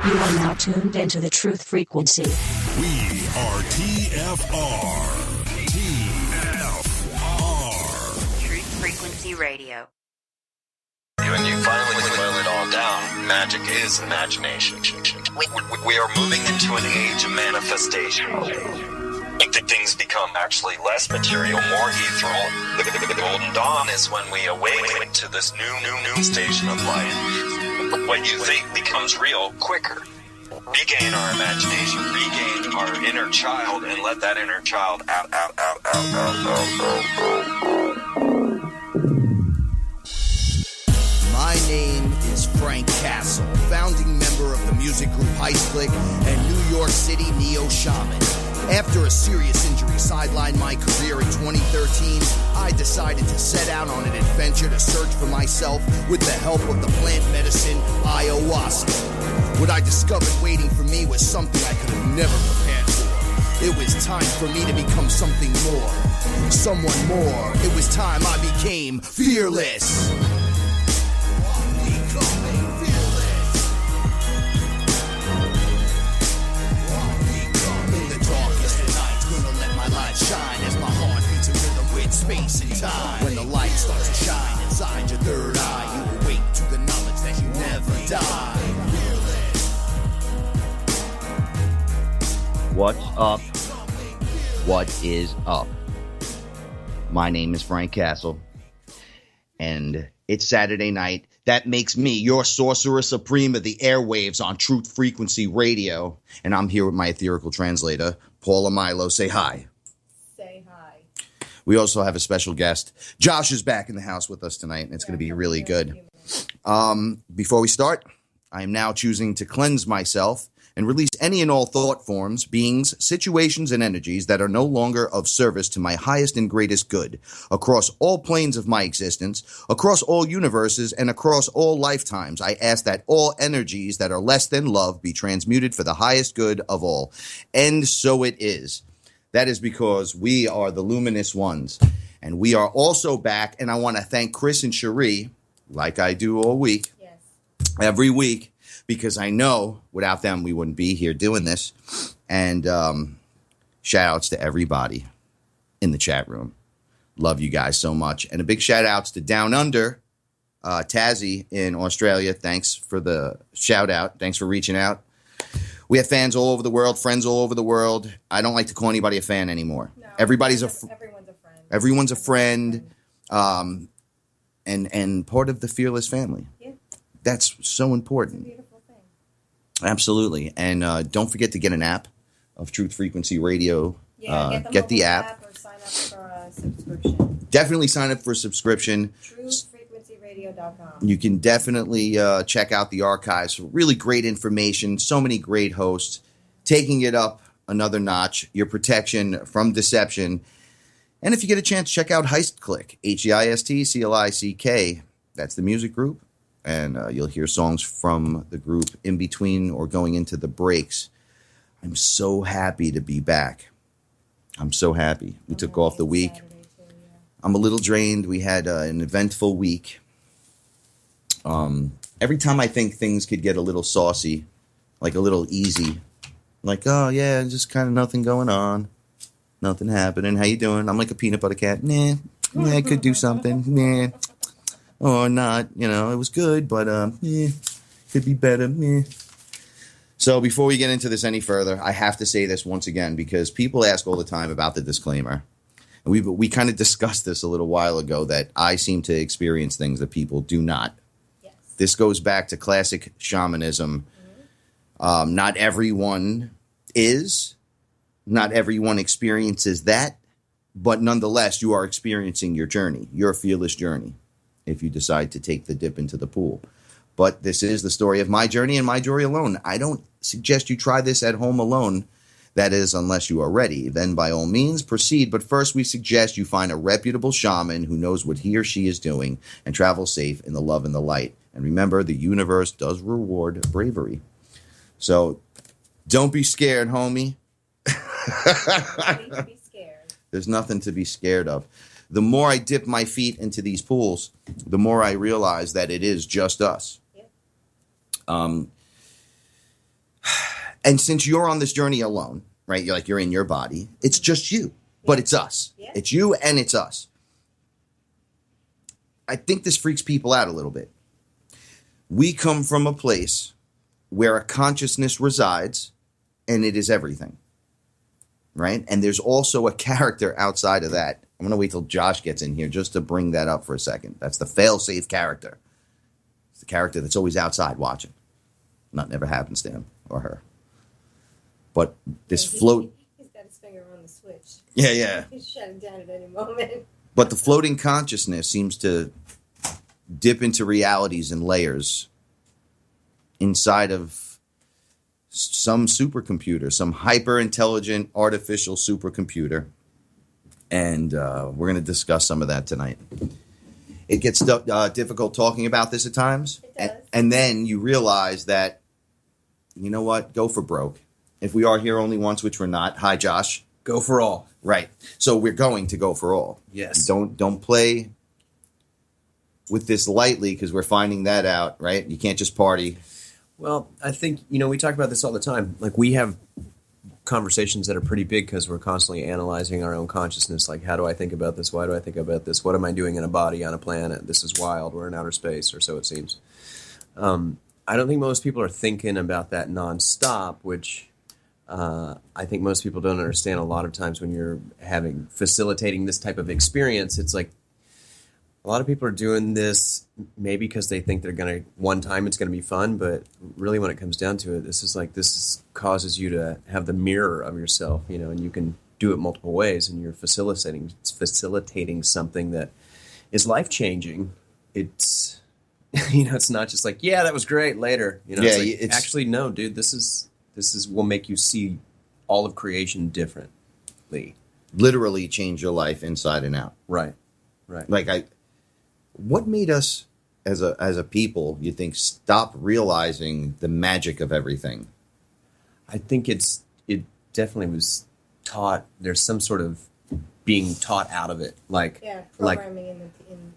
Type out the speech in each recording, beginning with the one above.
You are now tuned into the truth frequency. We are TFR. TFR. Truth Frequency Radio. When you finally boil it all down, magic is imagination. We are moving into an age of manifestation. Things become actually less material, more ethereal. The golden dawn is when we awaken to this new station of life. What you think becomes real quicker. Regain our imagination, regain our inner child, and let that inner child out. My name is Frank Castle, founding member of the music group Heist Click and New York City Neo Shaman. After a serious injury sidelined my career in 2013, I decided to set out on an adventure to search for myself with the help of the plant medicine ayahuasca. What I discovered waiting for me was something I could have never prepared for. It was time for me to become something more, someone more. It was time I became fearless. Shine as my heart beats a rhythm with space and time. When the light starts to shine inside your third eye, you awake to the knowledge that you never die. What's up? What is up? My name is Frank Castle, and it's Saturday night. That makes me your sorcerer supreme of the airwaves on Truth Frequency Radio, and I'm here with my ethereal translator, Paula Milo. Say hi. We also have a special guest. Josh is back in the house with us tonight, and it's going to be really good. Before we start, I am now choosing to cleanse myself and release any and all thought forms, beings, situations, and energies that are no longer of service to my highest and greatest good, across all planes of my existence, across all universes, and across all lifetimes. I ask that all energies that are less than love be transmuted for the highest good of all. And so it is. That is because we are the luminous ones, and we are also back. And I want to thank Chris and Cherie, like I do all week, every week, because I know without them we wouldn't be here doing this. And shout outs to everybody in the chat room. Love you guys so much. And a big shout outs to Down Under, Tassie in Australia. Thanks for the shout out. Thanks for reaching out. We have fans all over the world, friends all over the world. I don't like to call anybody a fan anymore. No, everyone's a friend. Everyone's a friend, and part of the FearLess family. Yeah. That's so important. It's a beautiful thing. Absolutely. And don't forget to get an app of Truth Frequency Radio. Yeah, get the app. Or sign up for a subscription. Definitely sign up for a subscription. You can definitely check out the archives for really great information. So many great hosts taking it up another notch. Your protection from deception. And if you get a chance, check out Heist Click, HEISTCLICK. That's the music group. And you'll hear songs from the group in between or going into the breaks. I'm so happy to be back. I'm so happy. We took off the week. I'm a little drained. We had an eventful week. Every time I think things could get a little saucy, like a little easy, like, oh yeah, just kind of nothing going on, nothing happening. How you doing? I'm like a peanut butter cat. Nah, I could do something. Nah, or not. You know, it was good, but could be better. Nah. So before we get into this any further, I have to say this once again because people ask all the time about the disclaimer. And we kind of discussed this a little while ago that I seem to experience things that people do not. This goes back to classic shamanism. Not everyone is. Not everyone experiences that. But nonetheless, you are experiencing your journey, your fearless journey, if you decide to take the dip into the pool. But this is the story of my journey and my journey alone. I don't suggest you try this at home alone. That is, unless you are ready. Then by all means, proceed. But first, we suggest you find a reputable shaman who knows what he or she is doing and travel safe in the love and the light. And remember, the universe does reward bravery. So don't be scared, homie. Be scared. There's nothing to be scared of. The more I dip my feet into these pools, the more I realize that it is just us. Yeah. And since you're on this journey alone, right? You're in your body. It's just you, but it's us. Yeah. It's you and it's us. I think this freaks people out a little bit. We come from a place where a consciousness resides and it is everything, right? And there's also a character outside of that. I'm going to wait till Josh gets in here just to bring that up for a second. That's the fail-safe character. It's the character that's always outside watching. Nothing ever happens to him or her. But this float... He's got his finger on the switch. Yeah. He's shutting down at any moment. But the floating consciousness seems to dip into realities and layers inside of some supercomputer, some hyper-intelligent artificial supercomputer. And we're going to discuss some of that tonight. It gets difficult talking about this at times. It does. And then you realize that, you know what, go for broke. If we are here only once, which we're not. Hi, Josh. Go for all. Right. So we're going to go for all. Yes. Don't play with this lightly because we're finding that out, right? You can't just party. Well, I think, we talk about this all the time. Like, we have conversations that are pretty big because we're constantly analyzing our own consciousness. Like, how do I think about this? Why do I think about this? What am I doing in a body on a planet? This is wild. We're in outer space, or so it seems. I don't think most people are thinking about that nonstop, which I think most people don't understand. A lot of times when you're facilitating this type of experience, it's like a lot of people are doing this maybe because they think they're going to, one time it's going to be fun, but really when it comes down to it, this causes you to have the mirror of yourself, and you can do it multiple ways, and you're facilitating something that is life-changing. It's, it's not just like, yeah, that was great, later. It's actually, no, dude, this will make you see all of creation differently. Literally change your life inside and out. Right. What made us as a people, you think, stop realizing the magic of everything? I think it definitely was taught. There's some sort of being taught out of it, Programming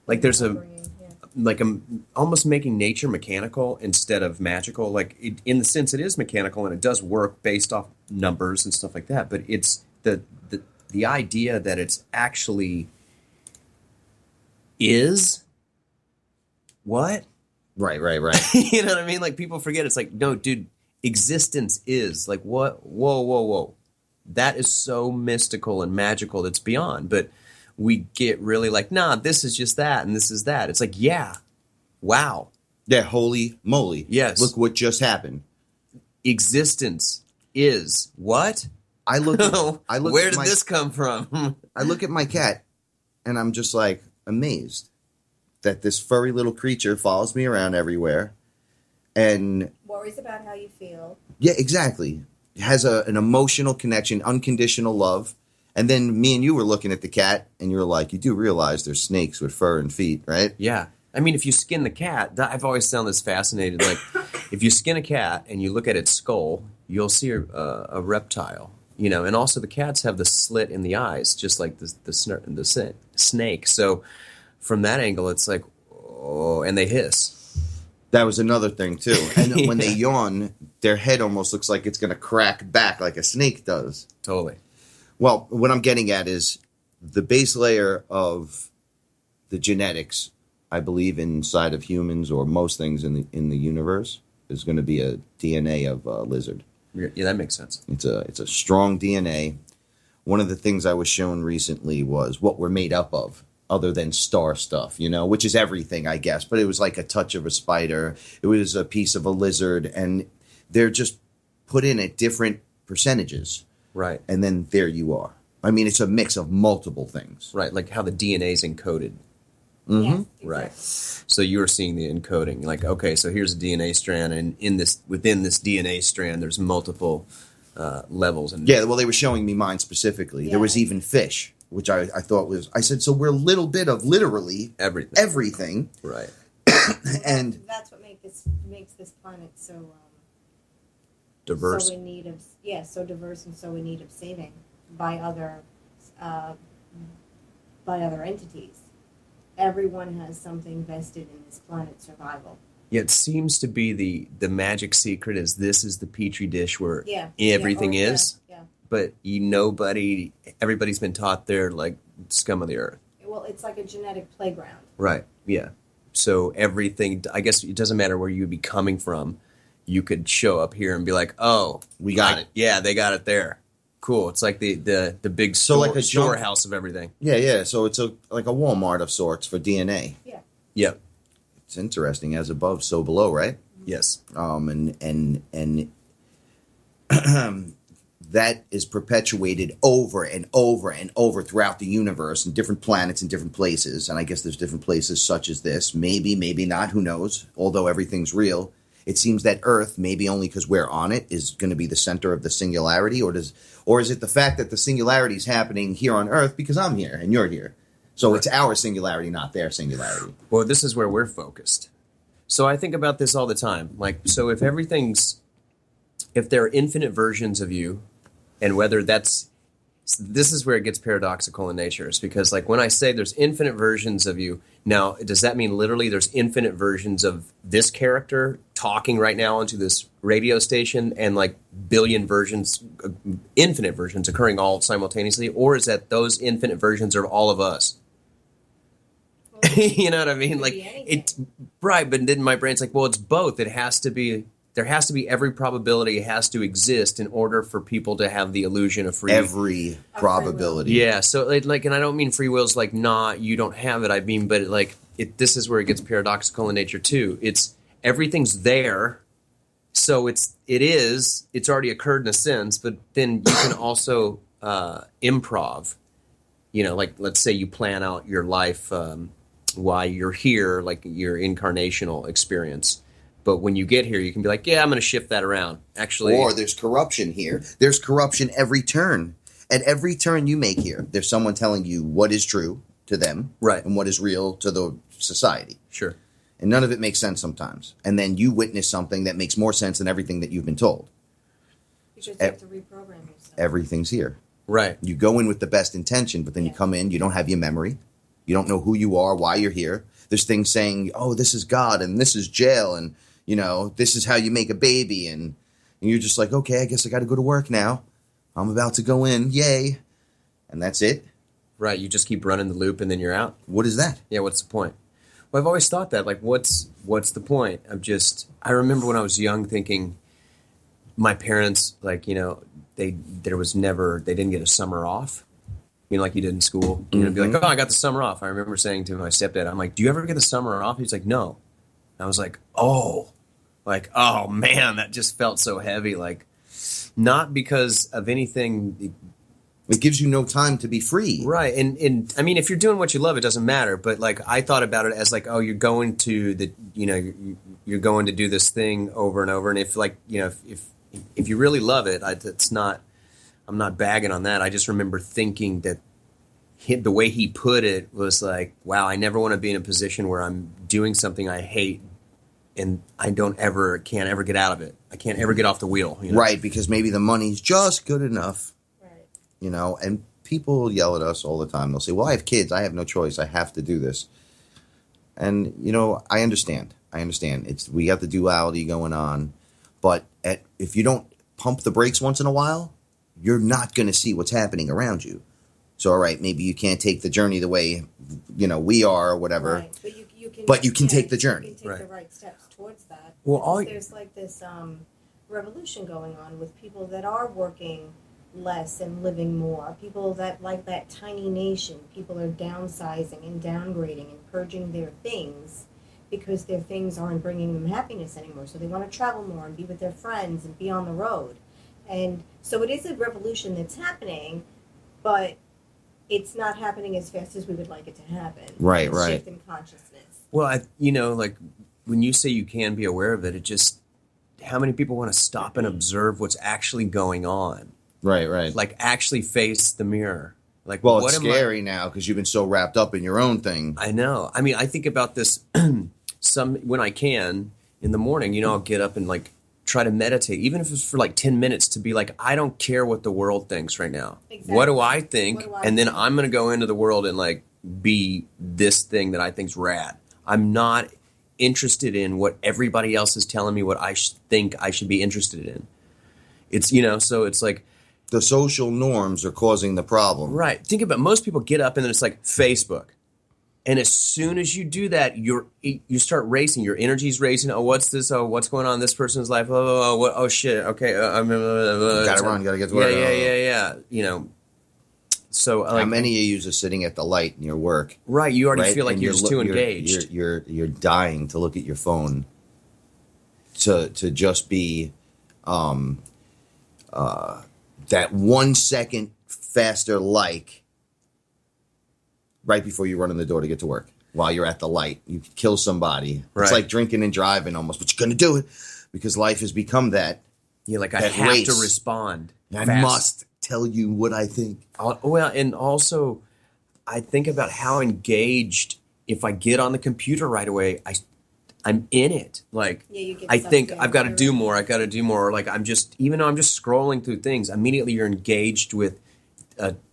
like there's almost making nature mechanical instead of magical. Like in the sense it is mechanical and it does work based off numbers and stuff like that. But it's the idea that it's actually is what? Right. You know what I mean? Like people forget. It's like, no, dude, existence is like what? Whoa. That is so mystical and magical. That's beyond. But we get really like, nah, this is just that and this is that. It's like, yeah, wow. Yeah, holy moly. Yes. Look what just happened. Existence is what? Where did this come from? I look at my cat and I'm just like amazed that this furry little creature follows me around everywhere and worries about how you feel. Yeah, exactly. Has an emotional connection, unconditional love. And then me and you were looking at the cat and you were like, you do realize there's snakes with fur and feet, right? Yeah. I mean, if you skin the cat, I've always found this fascinating. Like, if you skin a cat and you look at its skull, you'll see a reptile, and also the cats have the slit in the eyes, just like the snake. So from that angle, it's like, oh, and they hiss. That was another thing, too. And when they yawn, their head almost looks like it's going to crack back like a snake does. Totally. Well, what I'm getting at is the base layer of the genetics, I believe, inside of humans or most things in the universe is going to be a DNA of a lizard. Yeah, that makes sense. It's a strong DNA. One of the things I was shown recently was what we're made up of, other than star stuff, which is everything, I guess. But it was like a touch of a spider. It was a piece of a lizard. And they're just put in at different percentages. Right. And then there you are. I mean, it's a mix of multiple things. Right, like how the DNA is encoded. Mm-hmm. Yes, exactly. Right. So you were seeing the encoding. Like, okay, so here's a DNA strand, and within this DNA strand, there's multiple levels. And yeah, well, they were showing me mine specifically. Yeah. There was even fish, which I thought was... I said, so we're a little bit of literally everything. Right. And that's what makes this planet so diverse. So in need of so diverse and so in need of saving by other entities. Everyone has something vested in this planet's survival. Yeah, it seems to be the magic secret is this is the petri dish where Yeah. everything Yeah. is. Yeah. But everybody's been taught they're like scum of the earth. Well, it's like a genetic playground. Right. Yeah. So everything, I guess it doesn't matter where you'd be coming from. You could show up here and be like, oh, We got it. Yeah, they got it there. Cool. It's like the big So like a jump- storehouse of everything. Yeah. So it's like a Walmart of sorts for DNA. Yeah. Yep. It's interesting, as above, so below, right? Yes. And that is perpetuated over and over and over throughout the universe, and different planets and different places. And I guess there's different places such as this. Maybe not. Who knows? Although everything's real, it seems that Earth, maybe only because we're on it, is going to be the center of the singularity, or is it the fact that the singularity is happening here on Earth because I'm here and you're here? So it's our singularity, not their singularity. Well, this is where we're focused. So I think about this all the time. Like, so if there are infinite versions of you, and whether this is where it gets paradoxical in nature, is because like when I say there's infinite versions of you, now does that mean literally there's infinite versions of this character talking right now into this radio station, and like billion versions, infinite versions occurring all simultaneously, or is that those infinite versions are all of us? You know what I mean? Like it, right? But then my brain's like, well, it's both. There has to be every probability has to exist in order for people to have the illusion of free. Every probability. Yeah. So like, and I don't mean free will's like, nah, you don't have it. I mean, but this is where it gets paradoxical in nature too. It's everything's there. So it's already occurred in a sense, but then you can also improv. You know, like let's say you plan out your life why you're here, like your incarnational experience. But when you get here, you can be like, yeah, I'm going to shift that around. Actually, or there's corruption here. There's corruption every turn. At every turn you make here, there's someone telling you what is true to them, right, and what is real to the society. Sure. And none of it makes sense sometimes. And then you witness something that makes more sense than everything that you've been told. Because you have to reprogram yourself. Everything's here. Right. You go in with the best intention, but then you come in, you don't have your memory. You don't know who you are, why you're here. There's things saying, oh, this is God, and this is jail, and, you know, this is how you make a baby. And you're just like, okay, I guess I got to go to work now. I'm about to go in. Yay. And that's it. Right. You just keep running the loop and then you're out. What is that? Yeah. What's the point? Well, I've always thought that, like, what's the point? I remember when I was young thinking my parents, like, you know, they didn't get a summer off, you know, like you did in school. You know, be like, oh, I got the summer off. I remember saying to my stepdad, I'm like, do you ever get the summer off? He's like, no. And I was like, oh man, that just felt so heavy. Like, not because of anything. It gives you no time to be free. Right. And I mean, if you're doing what you love, it doesn't matter. But like, I thought about it as like, oh, you're going to you're going to do this thing over and over. And if like, you know, if you really love it, I'm not bagging on that. I just remember thinking that the way he put it was like, wow, I never want to be in a position where I'm doing something I hate and I can't ever get out of it. I can't ever get off the wheel. You know? Right, because maybe the money's just good enough. Right. You know, and people yell at us all the time. They'll say, well, I have kids. I have no choice. I have to do this. And, you know, I understand. We got the duality going on. But if you don't pump the brakes once in a while, you're not going to see what's happening around you. So, all right, maybe you can't take the journey the way, you know, we are or whatever. Right. But you can take the journey. You can take the right steps towards that. Well, there's like this revolution going on with people that are working less and living more. People that like that tiny nation. People are downsizing and downgrading and purging their things because their things aren't bringing them happiness anymore. So they want to travel more and be with their friends and be on the road. And so it is a revolution that's happening, but it's not happening as fast as we would like it to happen. Right. Shift in consciousness. Well, like when you say you can be aware of it, it just, how many people want to stop and observe what's actually going on? Right. Like actually face the mirror. Like, well, it's scary now because you've been so wrapped up in your own thing. I know. I mean, I think about this when I can in the morning, you know, I'll get up and like try to meditate, even if it's for like 10 minutes, to be like, I don't care what the world thinks right now. Exactly. What do I think? And then I'm going to go into the world and like be this thing that I think's rad. I'm not interested in what everybody else is telling me what I think I should be interested in. It's, you know, so it's like The social norms are causing the problem. right. Think about most people get up and then it's like Facebook. And as soon as you do that, you start racing. Your energy's racing. Oh, what's this? Oh, what's going on in this person's life? Oh shit. Okay, I'm Gotta run. Gotta get to work. Yeah. You know. So like, how many of you are sitting at the light in your work? right? You already Right? feel like And you're just too engaged. You're dying to look at your phone. To just be, that 1 second faster like. Right before you run in the door to get to work, while you're at the light, you could kill somebody. Right. It's like drinking and driving almost, but you're going to do it because life has become that. Yeah, like I that have race. to respond. I fast. must tell you what I think. Well, and also, I think about how engaged. If I get on the computer right away, I'm in it. Like Yeah, you get I sucked think in. I've got to do more. I got to do more. Like I'm just, even though I'm just scrolling through things, immediately you're engaged with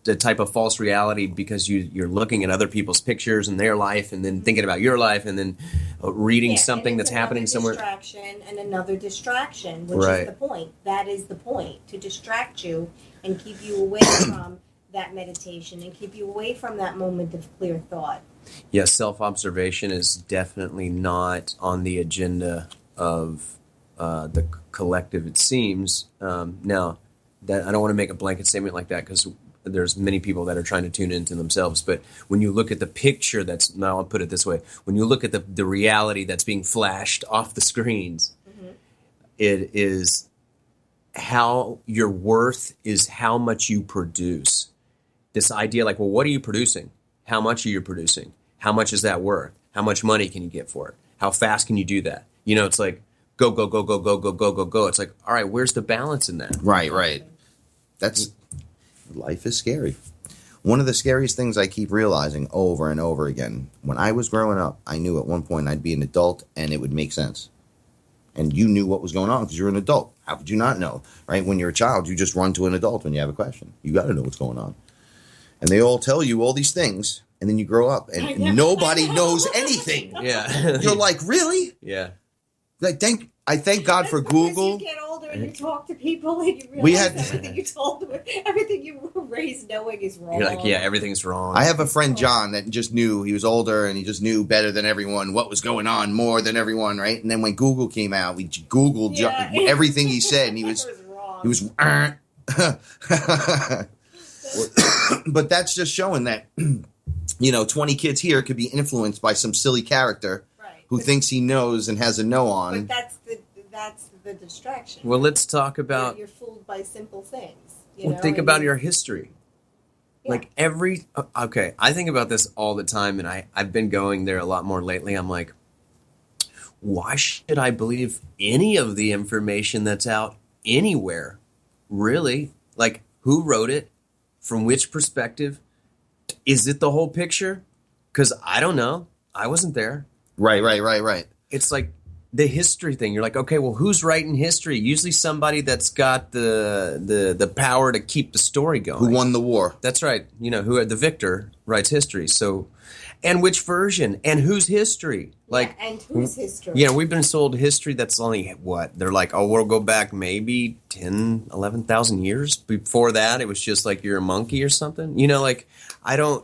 the type of false reality because you're looking at other people's pictures and their life, and then thinking about your life, and then reading Yeah, something and that's it's happening somewhere. Distraction and another distraction, which Right. is the point. That is the point, to distract you and keep you away from that meditation and keep you away from that moment of clear thought. Yeah, self-observation is definitely not on the agenda of the collective, it seems. Now, that I don't want to make a blanket statement like that because there's many people that are trying to tune into themselves. But when you look at the picture now I'll put it this way. When you look at the reality that's being flashed off the screens, it is how your worth is how much you produce. This idea like, well, what are you producing? How much are you producing? How much is that worth? How much money can you get for it? How fast can you do that? You know, it's like go. It's like, all right, where's the balance in that? Right. That's life is scary. One of the scariest things I keep realizing over and over again, when I was growing up, I knew at one point I'd be an adult and it would make sense. And you knew what was going on because you're an adult. How could you not know? Right? When you're a child, you just run to an adult when you have a question. You got to know what's going on. And they all tell you all these things, and then you grow up and nobody knows anything. Yeah. You're like, really? Yeah. Like, I thank God for Google. As you get older and you talk to people and you realize We had- everything you told them, everything you were raised knowing is wrong. You're like, yeah, everything's wrong. I have a friend, John, that just knew he was older and he just knew better than everyone what was going on, more than everyone, right? And then when Google came out, we Googled everything he said, and he was wrong. But that's just showing that, 20 kids here could be influenced by some silly character Right. who thinks he knows and has a know But on. that's the distraction. Well, let's talk about. You're fooled by simple things. Think about your history. Yeah. Like okay, I think about this all the time, and I've been going there a lot more lately. I'm like, why should I believe any of the information that's out anywhere? Really? Like, who wrote it? From which perspective? Is it the whole picture? Because I don't know. I wasn't there. Right. It's like the history thing. You're like, okay, well, who's writing history? Usually somebody that's got the power to keep the story going. Who won the war? That's right. Who the victor writes history. So, and which version and whose history? Like, and whose history? Yeah, we've been sold history that's only what? They're like, oh, we'll go back maybe 10, 11,000 years. Before that, it was just like you're a monkey or something. I don't.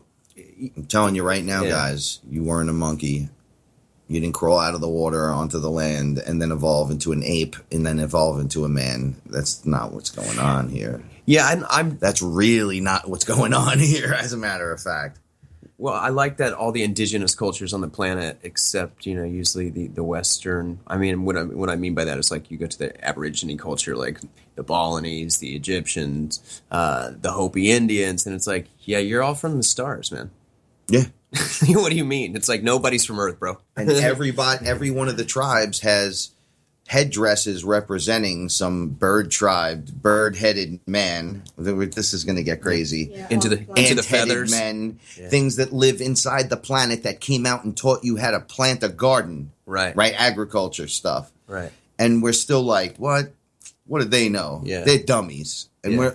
I'm telling you right now, Yeah. guys, you weren't a monkey. You didn't crawl out of the water onto the land and then evolve into an ape and then evolve into a man. That's not what's going on here. Yeah, I'm That's really not what's going on here, as a matter of fact. Well, I like that all the indigenous cultures on the planet, except usually the Western. I mean, what I mean by that is like you go to the Aborigine culture, like the Balinese, the Egyptians, the Hopi Indians, and it's like, yeah, you're all from the stars, man. Yeah. What do you mean? It's like nobody's from Earth, bro. And every one of the tribes has headdresses representing some bird-headed man. This is going to get crazy. Yeah, into the Ant-headed feathers. men, things that live inside the planet that came out and taught you how to plant a garden. Right. Agriculture stuff. Right. And we're still like, what? What do they know? Yeah. They're dummies. And Yeah.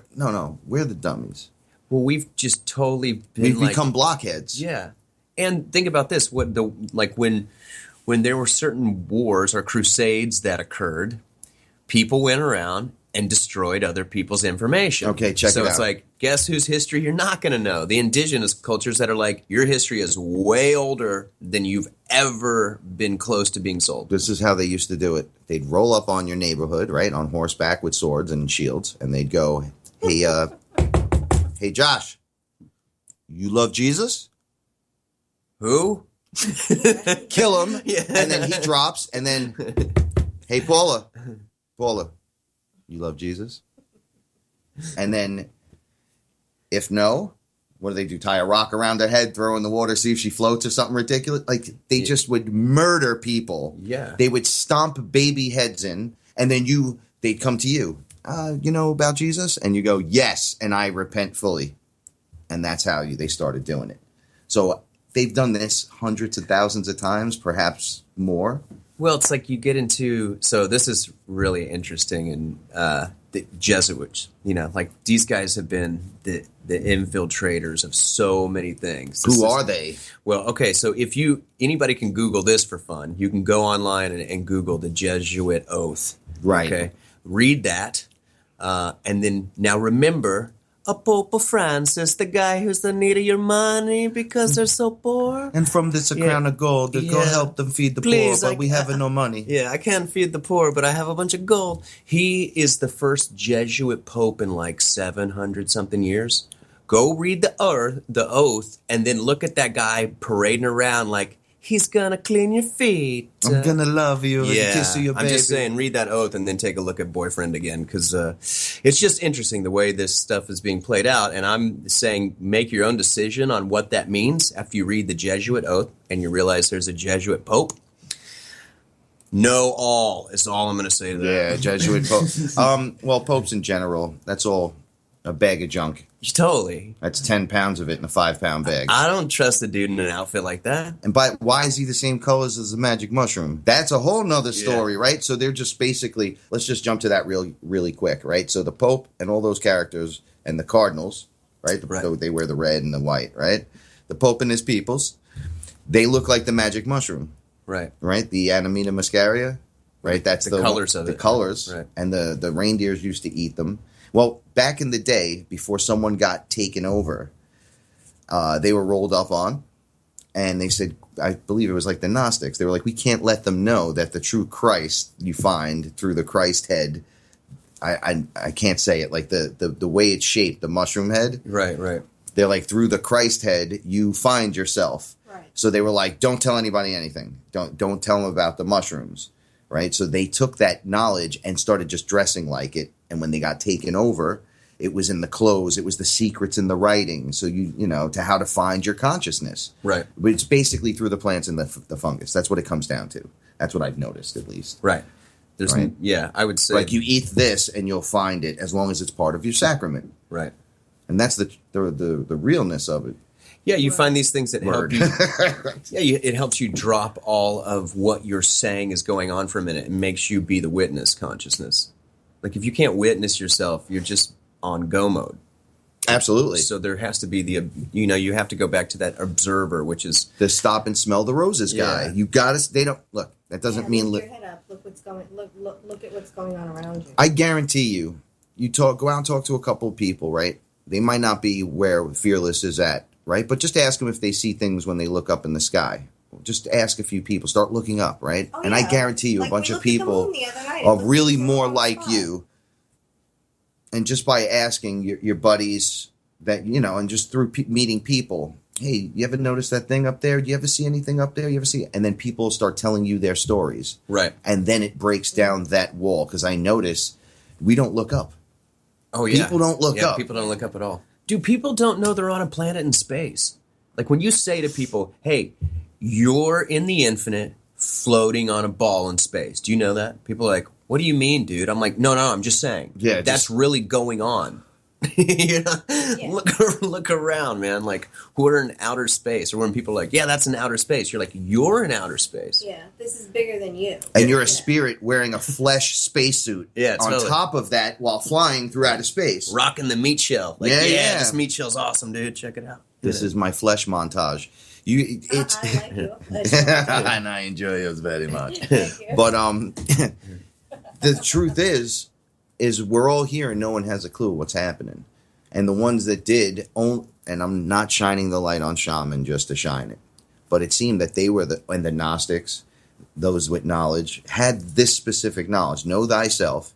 we're the dummies. Well, we've just totally been We've like, become blockheads. yeah. And think about this: when when there were certain wars or crusades that occurred, people went around and destroyed other people's information. Okay, check it out. So it's like, guess whose history you're not going to know? The indigenous cultures that are like, your history is way older than you've ever been close to being sold. This is how they used to do it. They'd roll up on your neighborhood, right, on horseback with swords and shields, and they'd go, hey, Josh, you love Jesus? Who? Kill him, Yeah. and then he drops, and then, hey, Paula, you love Jesus? And then, if no, what do they do? Tie a rock around her head, throw in the water, see if she floats or something ridiculous? Like, they just would murder people. Yeah. They would stomp baby heads in, and then they'd come to you. You know about Jesus? And you go, yes, and I repent fully. And that's how they started doing it. So they've done this hundreds of thousands of times, perhaps more. Well, it's like you get into, so this is really interesting, and the Jesuits, like these guys have been the infiltrators of so many things. Who are they? Well, okay, so if anybody can Google this for fun, you can go online and Google the Jesuit Oath. Right. Okay, read that, and then now remember, a Pope Francis, the guy who's in need of your money because they're so poor. And from this crown of gold, go help them feed the Please, poor, but we have no money. Yeah, I can't feed the poor, but I have a bunch of gold. He is the first Jesuit Pope in like 700-something years. Go read the oath, and then look at that guy parading around like, he's gonna clean your feet. I'm gonna love you and kiss your baby. I'm just saying, read that oath and then take a look at Boyfriend again, because it's just interesting the way this stuff is being played out. And I'm saying, make your own decision on what that means after you read the Jesuit oath and you realize there's a Jesuit Pope. Know all is all I'm going to say to that. Yeah, Jesuit Pope. Well, popes in general, that's all a bag of junk. Totally. That's 10 pounds of it in a 5-pound bag. I don't trust a dude in an outfit like that. And why is he the same colors as the magic mushroom? That's a whole nother story, right? So they're just basically, let's just jump to that really quick, right? So the Pope and all those characters and the cardinals, right? They wear the red and the white, right? The Pope and his peoples, they look like the magic mushroom. Right. Right? The Amanita muscaria, right? That's the colors of it. The colors. Right. And the reindeers used to eat them. Well, back in the day, before someone got taken over, they were rolled up on, and they said, I believe it was like the Gnostics, they were like, we can't let them know that the true Christ you find through the Christ head, I can't say it, like the way it's shaped, the mushroom head. Right. They're like, through the Christ head, you find yourself. Right. So they were like, don't tell anybody anything. Don't tell them about the mushrooms. Right? So they took that knowledge and started just dressing like it. And when they got taken over, it was in the clothes. It was the secrets in the writing. So you know, to how to find your consciousness. Right. But it's basically through the plants and the fungus. That's what it comes down to. That's what I've noticed, at least. Right. There's Right. Yeah, I would say. Like, you eat this and you'll find it, as long as it's part of your sacrament. Right. And that's the realness of it. Yeah, you find these things that Word. help you. It helps you drop all of what you're saying is going on for a minute and makes you be the witness consciousness. Like, if you can't witness yourself, you're just on go mode. Absolutely. So there has to be you have to go back to that observer, which is The stop and smell the roses guy. Yeah. You gotta. They don't look. That doesn't mean. Lift your head up. Look what's going. Look at what's going on around you. I guarantee you. Go out and talk to a couple of people, right? They might not be where FearLess is at, right? But just ask them if they see things when they look up in the sky. Just ask a few people. Start looking up, right? Oh, and I yeah. guarantee you, Like, a bunch we of looked at the people moon the other night. are It really looks more on like spot. you. And just by asking your buddies that, and just through meeting people, hey, you ever notice that thing up there? Do you ever see anything up there? You ever see? And then people start telling you their stories. right. And then it breaks down that wall. Because I notice we don't look up. Oh yeah, People don't look up. People don't look up at all. Dude, people don't know they're on a planet in space. Like, when you say to people, "Hey, you're in the infinite, floating on a ball in space," do you know that? People are like, "What do you mean, dude?" I'm like, "No, I'm just saying. Yeah, that's really going on." Look around, man. Like, we're in outer space, or when people are like, "Yeah, that's in outer space," you're like, "You're in outer space." Yeah, this is bigger than you. And you're a Yeah. spirit wearing a flesh spacesuit Yeah, on totally. top of that while flying through outer space. Rocking the meat shell. Like, Yeah. this meat shell's awesome, dude. Check it out. This is my flesh montage. It's I like you. and I enjoy yours very much. Thank you. But the truth is we're all here and no one has a clue what's happening. And the ones that did, and I'm not shining the light on Shaman just to shine it, but it seemed that they were and the Gnostics, those with knowledge, had this specific knowledge. Know thyself.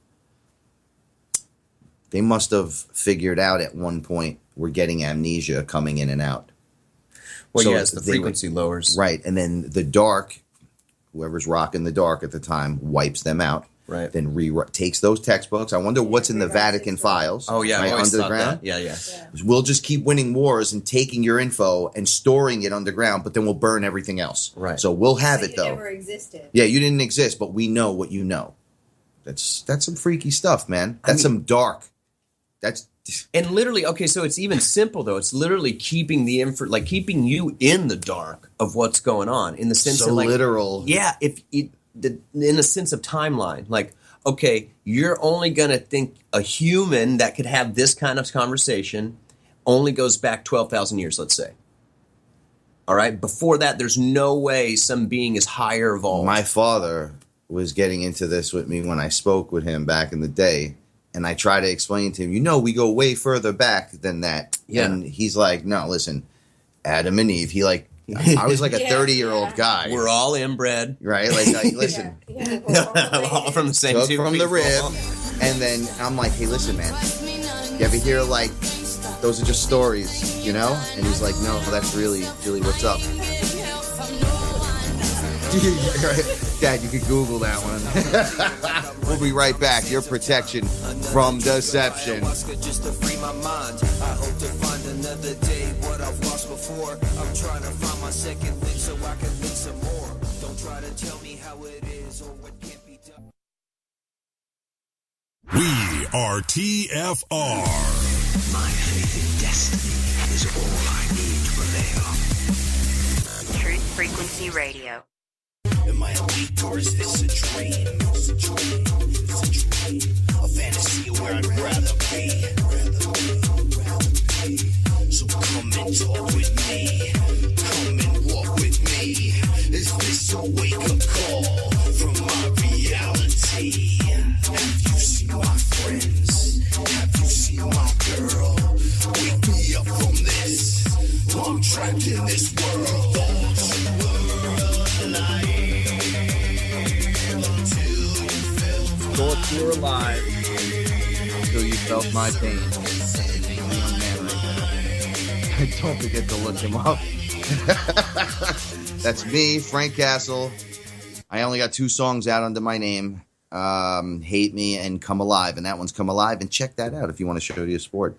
They must have figured out at one point we're getting amnesia coming in and out. Well, So yes, the frequency lowers. Right. And then the dark, whoever's rocking the dark at the time, wipes them out. Right. Then takes those textbooks. I wonder what's in the Vatican files. Oh, yeah. Right, I always thought underground. that. Yeah. We'll just keep winning wars and taking your info and storing it underground, but then we'll burn everything else. Right. So we'll have So it, you though. never existed. Yeah, you didn't exist, but we know what you know. That's some freaky stuff, man. That's some dark. That's And literally, okay, so it's even simple though. It's literally keeping keeping you in the dark of what's going on, in the sense so that, like, literal. yeah, in the sense of timeline, like, okay, you're only gonna think a human that could have this kind of conversation only goes back 12,000 years, let's say. All right, before that, there's no way some being is higher evolved. My father was getting into this with me when I spoke with him back in the day. And I try to explain to him, we go way further back than that. Yeah. And he's like, no, listen, Adam and Eve. I was like a 30-year-old guy. We're all inbred. Right? Listen. Yeah, we're All from the same Took two from the people. rib. And then I'm like, hey, listen, man. You ever hear, like, those are just stories, And he's like, no, that's really what's up. Dad, you could Google that one. We'll be right back. Your protection from deception. Just to free my mind. I hope to find another day what I've lost before. I'm trying to find my second wind so I can win some more. Don't try to tell me how it is or what can't be done. We are TFR. My faith in destiny is all I need to prevail. Truth Frequency Radio. Am I awake or is this a dream? It's a dream. It's a dream. A fantasy where I'd rather be. So come and talk with me. Come and walk with me. Is this a wake-up call from my reality? Have you seen my friends? Have you seen my girl? Wake me up from this. I'm trapped in this world. Thoughts you were alive until you felt my pain. Young man right there. Don't forget to look him up. That's me, Frank Castle. I only got 2 songs out under my name. Hate Me and Come Alive. And that one's Come Alive. And check that out if you want to show your support.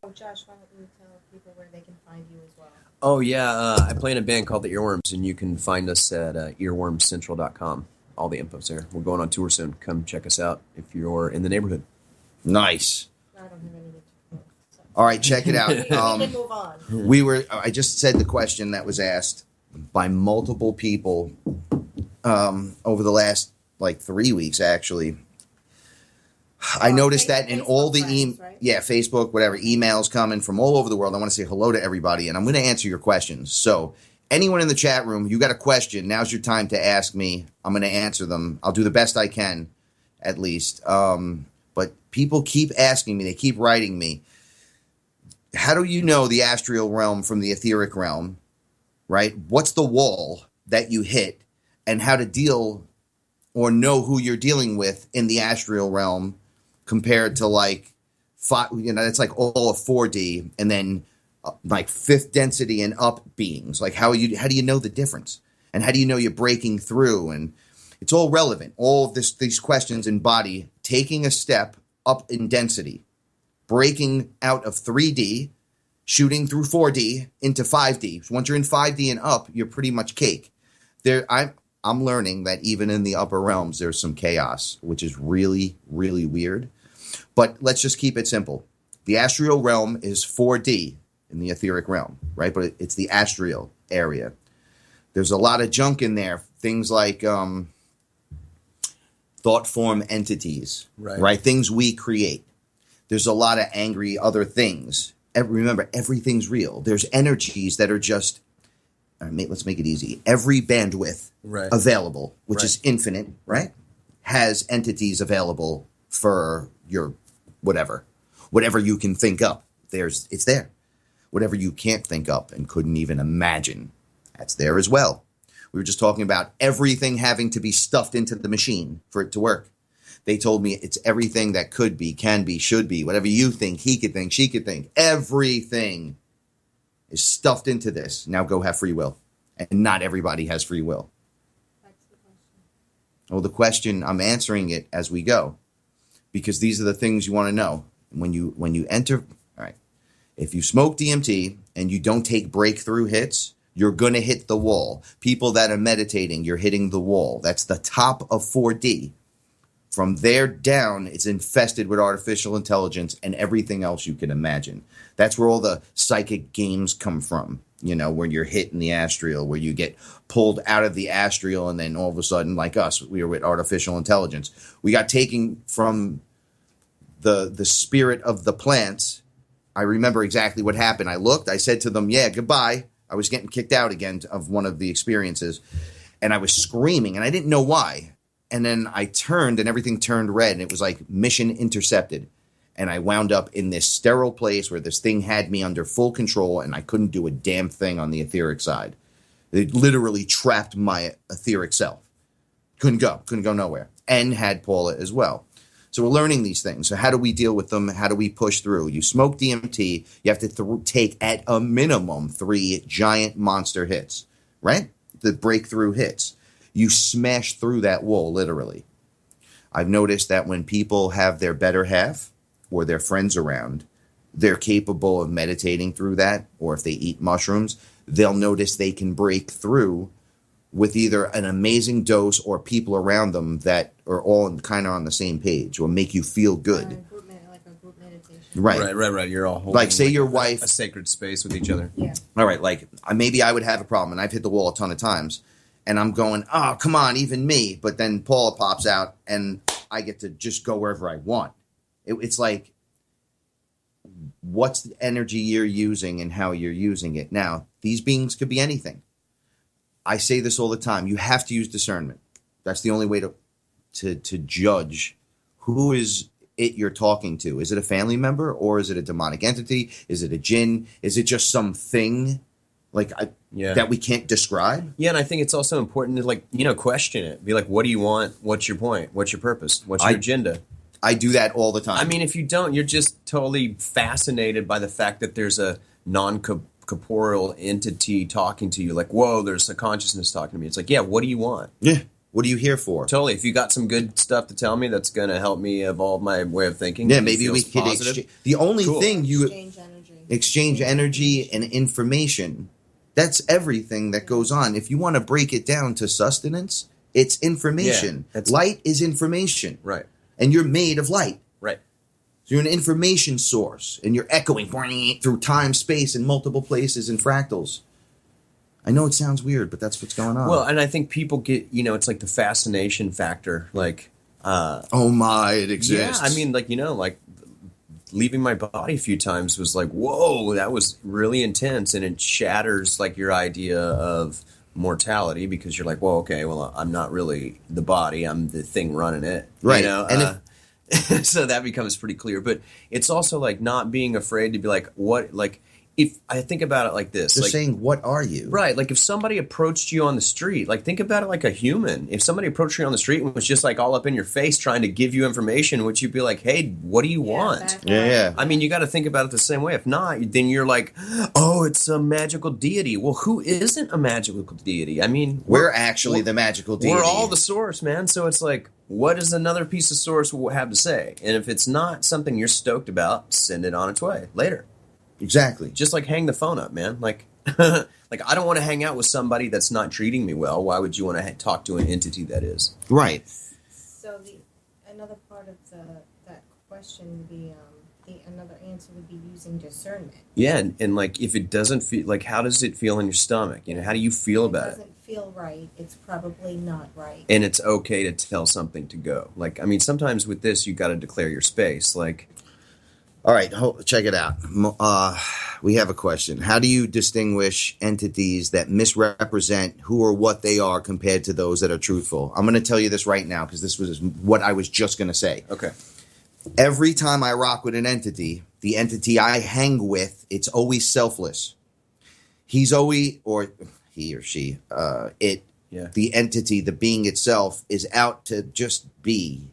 Oh, Josh, why don't you tell people where they can find you as well? Oh, yeah, I play in a band called the Earworms, and you can find us at earwormscentral.com. All the info's there. We're going on tour soon. Come check us out if you're in the neighborhood. Nice. I don't have anything to promote. So. All right, check it out. We can move on. I just said the question that was asked by multiple people over the last, 3 weeks, actually. I noticed that in all the friends, right? Facebook, whatever, emails coming from all over the world. I want to say hello to everybody, and I'm going to answer your questions. So anyone in the chat room, you got a question, now's your time to ask me. I'm going to answer them. I'll do the best I can, at least. But people keep asking me. They keep writing me. How do you know the astral realm from the etheric realm, right? What's the wall that you hit, and how to deal or know who you're dealing with in the astral realm compared to it's like all of 4D and then like 5th density and up beings. Like how do you know the difference? And how do you know you're breaking through? And it's all relevant. All of these questions embody taking a step up in density, breaking out of 3D, shooting through 4D into 5D. Once you're in 5D and up, you're pretty much cake. I'm learning that even in the upper realms, there's some chaos, which is really, really weird. But let's just keep it simple. The astral realm is 4D in the etheric realm, right? But it's the astral area. There's a lot of junk in there. Things like thought form entities, right? Things we create. There's a lot of angry other things. Remember, everything's real. There's energies that are just let's make it easy. Every bandwidth Right. available, which is Right. infinite, right, has entities available for your whatever you can think up. It's there. Whatever you can't think up and couldn't even imagine, that's there as well. We were just talking about everything having to be stuffed into the machine for it to work. They told me it's everything that could be, can be, should be, whatever you think, he could think, she could think. Everything is stuffed into this. Now go have free will. And not everybody has free will. Well, the question, I'm answering it as we go, because these are the things you want to know. When you enter, all right, if you smoke DMT and you don't take breakthrough hits, you're going to hit the wall. People that are meditating, you're hitting the wall. That's the top of 4D. From there down, it's infested with artificial intelligence and everything else you can imagine. That's where all the psychic games come from, where you're hit in the astral, where you get pulled out of the astral, and then all of a sudden, like us, we were with artificial intelligence. We got taken from the spirit of the plants. I remember exactly what happened. I looked, I said to them, yeah, goodbye. I was getting kicked out again of one of the experiences, and I was screaming, and I didn't know why. And then I turned, and everything turned red, and it was like mission intercepted. And I wound up in this sterile place where this thing had me under full control, and I couldn't do a damn thing on the etheric side. It literally trapped my etheric self. Couldn't go nowhere. And had Paula as well. So we're learning these things. So how do we deal with them? How do we push through? You smoke DMT, you have to take at a minimum 3 giant monster hits, right? The breakthrough hits. You smash through that wall, literally. I've noticed that when people have their better half or their friends around, they're capable of meditating through that, or if they eat mushrooms, they'll notice they can break through with either an amazing dose or people around them that are all kind of on the same page or make you feel good. Like a group meditation. Right. You're all holding like, say your wife, a sacred space with each other. Yeah. All right, like maybe I would have a problem, and I've hit the wall a ton of times, and I'm going, oh, come on, even me. But then Paula pops out, and I get to just go wherever I want. It's like, what's the energy you're using and how you're using it? Now, these beings could be anything. I say this all the time. You have to use discernment. That's the only way to judge who is it you're talking to. Is it a family member, or is it a demonic entity? Is it a jinn? Is it just something that we can't describe? Yeah, and I think it's also important to question it. Be like, what do you want? What's your point? What's your purpose? What's your agenda? I do that all the time. I mean, if you don't, you're just totally fascinated by the fact that there's a non-corporeal entity talking to you. Like, whoa, there's a consciousness talking to me. It's like, yeah, what do you want? Yeah. What are you here for? Totally. If you got some good stuff to tell me that's going to help me evolve my way of thinking. Yeah, maybe we could exchange. The only thing exchange energy. energy and information. That's everything that goes on. If you want to break it down to sustenance, it's information. Yeah, light is information. Right. And you're made of light. Right. So you're an information source, and you're echoing through time, space, and multiple places and fractals. I know it sounds weird, but that's what's going on. Well, and I think people get, it's like the fascination factor. Like, oh my, it exists. Yeah, I mean, leaving my body a few times was like, whoa, that was really intense, and it shatters like your idea of mortality, because you're like, well, okay, well, I'm not really the body, I'm the thing running it, right? And so that becomes pretty clear. But it's also like not being afraid to be like, what, like, if I think about it like this, just saying, what are you? Right. Like if somebody approached you on the street, like think about it like a human. If somebody approached you on the street and was just like all up in your face trying to give you information, would you be like, hey, what do you want? Yeah. I mean, you got to think about it the same way. If not, then you're like, oh, it's a magical deity. Well, who isn't a magical deity? I mean, we're actually the magical deity. We're all the source, man. So it's like, what does another piece of source have to say? And if it's not something you're stoked about, send it on its way later. Exactly. Just like hang the phone up, man. Like, like I don't want to hang out with somebody that's not treating me well. Why would you want to talk to an entity that is? Right. So another part of that question would be another answer would be using discernment. Yeah, and like if it doesn't feel like, how does it feel in your stomach? How do you feel about it? If it doesn't feel right, it's probably not right. And it's okay to tell something to go. Like, I mean, sometimes with this, you got to declare your space. Like, All right, check it out. We have a question. How do you distinguish entities that misrepresent who or what they are compared to those that are truthful? I'm going to tell you this right now because this was what I was just going to say. Okay. Every time I rock with an entity, the entity I hang with, it's always selfless. He's always, or he or she, the entity, the being itself, is out to just be.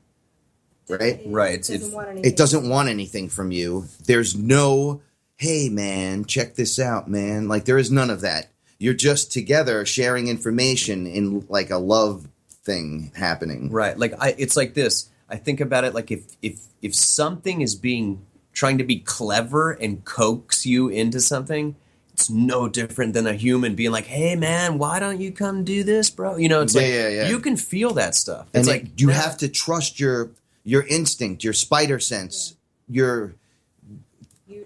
Right? Right. It doesn't want anything from you. There's no, hey, man, check this out, man. Like, there is none of that. You're just together sharing information in, like, a love thing happening. Right. Like, it's like this. I think about it like if something is trying to be clever and coax you into something, it's no different than a human being like, hey, man, why don't you come do this, bro? You know, it's you can feel that stuff. It's and like you have to trust your instinct, your spider sense, your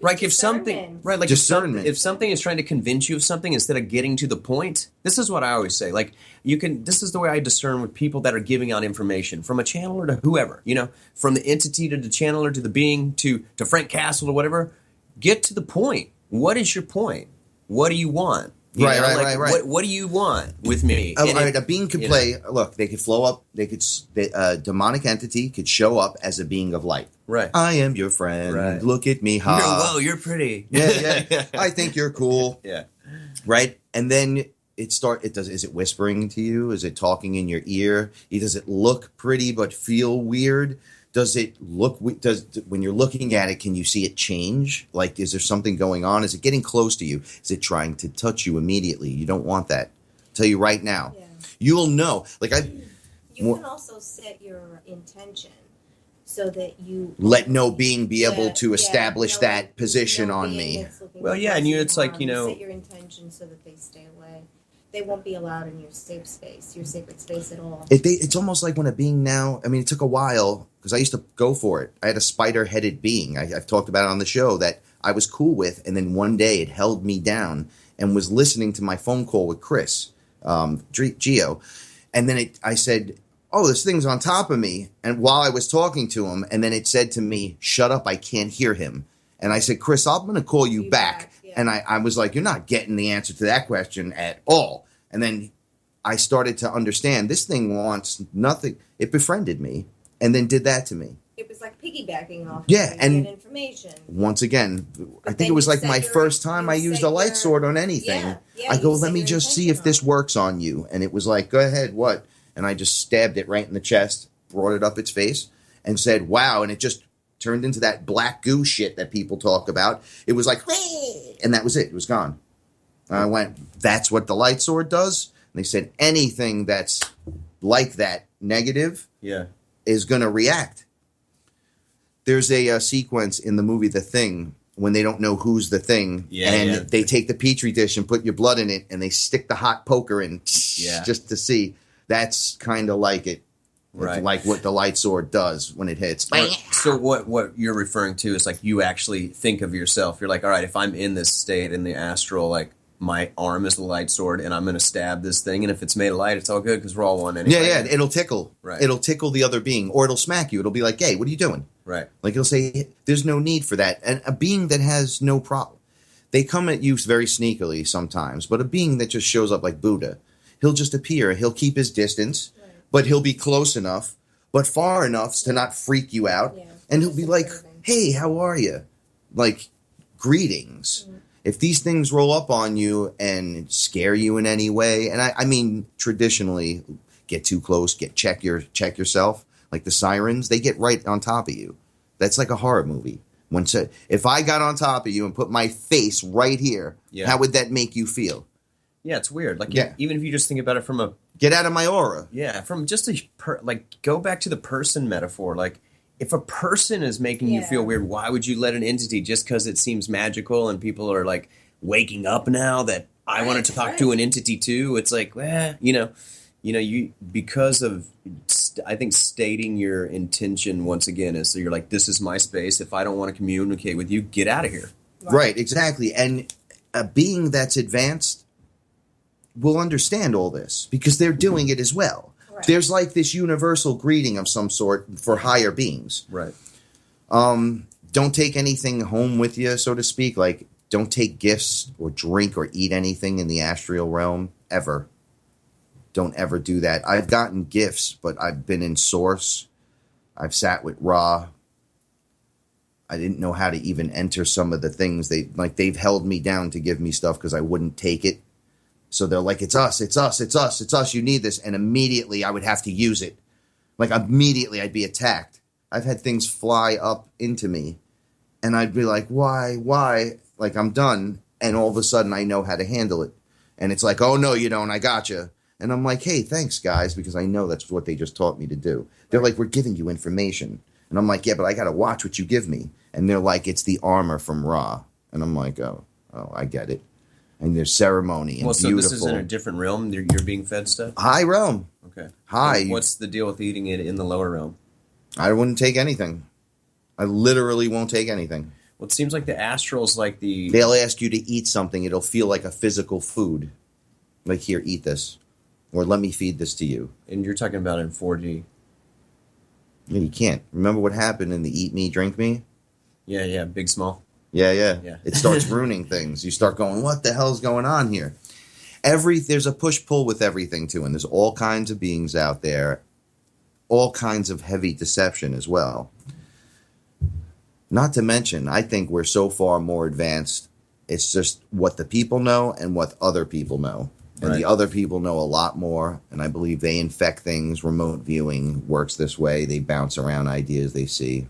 Like if something, right? Like discernment. If something is trying to convince you of something instead of getting to the point, this is what I always say. Like you can, this is the way I discern with people that are giving out information from a channeler to whoever, you know, from the entity to the channeler to the being to Frank Castle or whatever. Get to the point. What is your point? What do you want? Right. What do you want with me? A being could play. Look, they could flow up. A demonic entity could show up as a being of light. Right. I am your friend. Right. Look at me. Ha. You're pretty. Yeah. I think you're cool. Yeah. Right. And then is it whispering to you? Is it talking in your ear? Does it look pretty but feel weird? Does it look? When you're looking at it, can you see it change? Like, is there something going on? Is it getting close to you? Is it trying to touch you immediately? You don't want that. I'll tell you right now. Yeah. You'll know. Like you can also set your intention so that you let no being be able to establish that position on me. Well, yeah, and it's like, you know, set your intention so that they stay away. They won't be allowed in your safe space, your sacred space at all. It's almost like when a being now, I mean, it took a while because I used to go for it. I had a spider-headed being. I've talked about it on the show that I was cool with, and then one day it held me down and was listening to my phone call with Chris, Gio, and then I said, oh, this thing's on top of me, and while I was talking to him, and then it said to me, shut up, I can't hear him. And I said, Chris, I'm going to call you back. Yeah. And I was like, you're not getting the answer to that question at all. And then I started to understand this thing wants nothing. It befriended me and then did that to me. It was like piggybacking off and information. Once again, I think it was like my first time I used a light sword on anything. Yeah, I go, let me just see if this works on you. And it was like, go ahead, what? And I just stabbed it right in the chest, brought it up its face, and said, wow. And it just turned into that black goo shit that people talk about. It was like, and that was it. It was gone. And I went, that's what the light sword does? And they said, anything that's like that, negative, is going to react. There's a sequence in the movie The Thing when they don't know who's the thing. They take the Petri dish and put your blood in it, and they stick the hot poker in just to see. That's kind of like it. Right. Like what the light sword does when it hits. So what you're referring to is like you actually think of yourself. You're like, all right, if I'm in this state in the astral, like my arm is the light sword and I'm going to stab this thing. And if it's made of light, it's all good because we're all one anyway. Yeah. It'll tickle. Right. It'll tickle the other being or it'll smack you. It'll be like, hey, what are you doing? Right. Like it'll say, there's no need for that. And a being that has no problem. They come at you very sneakily sometimes, but a being that just shows up like Buddha, he'll just appear. He'll keep his distance. But he'll be close enough, but far enough to not freak you out. Yeah, and he'll be like, hey, how are you? Like, greetings. Mm. If these things roll up on you and scare you in any way, and I mean, traditionally, get too close, check yourself. Like the sirens, they get right on top of you. That's like a horror movie. If I got on top of you and put my face right here, how would that make you feel? Yeah, it's weird. Like even if you just think about it from a get out of my aura. Yeah, from just go back to the person metaphor. Like if a person is making you feel weird, why would you let an entity just because it seems magical and people are like waking up now that I want to talk to an entity too? It's like, you because of I think stating your intention once again is so you're like, this is my space. If I don't want to communicate with you, get out of here. Right, exactly. And a being that's advanced will understand all this because they're doing it as well. Right. There's like this universal greeting of some sort for higher beings. Right. don't take anything home with you, so to speak. Like, don't take gifts or drink or eat anything in the astral realm ever. Don't ever do that. I've gotten gifts, but I've been in source. I've sat with Ra. I didn't know how to even enter some of the things. They've held me down to give me stuff because I wouldn't take it. So they're like, it's us, it's us, it's us, it's us. You need this. And immediately I would have to use it. Like immediately I'd be attacked. I've had things fly up into me and I'd be like, why? Like I'm done. And all of a sudden I know how to handle it. And it's like, oh no, you don't. I got you. And I'm like, hey, thanks guys. Because I know that's what they just taught me to do. They're like, we're giving you information. And I'm like, yeah, but I got to watch what you give me. And they're like, it's the armor from Ra. And I'm like, oh, I get it. And there's ceremony and so beautiful. this is in a different realm? You're being fed stuff? High realm. Okay. High. What's the deal with eating it in the lower realm? I wouldn't take anything. I literally won't take anything. Well, it seems like the astral's like the... They'll ask you to eat something. It'll feel like a physical food. Like, here, eat this. Or let me feed this to you. And you're talking about in 4D. Yeah, you can't. Remember what happened in the Eat Me, Drink Me? Yeah, Big Small. Yeah. It starts ruining things. You start going, what the hell's going on here? There's a push-pull with everything, too, and there's all kinds of beings out there, all kinds of heavy deception as well. Not to mention, I think we're so far more advanced, it's just what the people know and what other people know. And the other people know a lot more, and I believe they infect things. Remote viewing works this way. They bounce around ideas they see.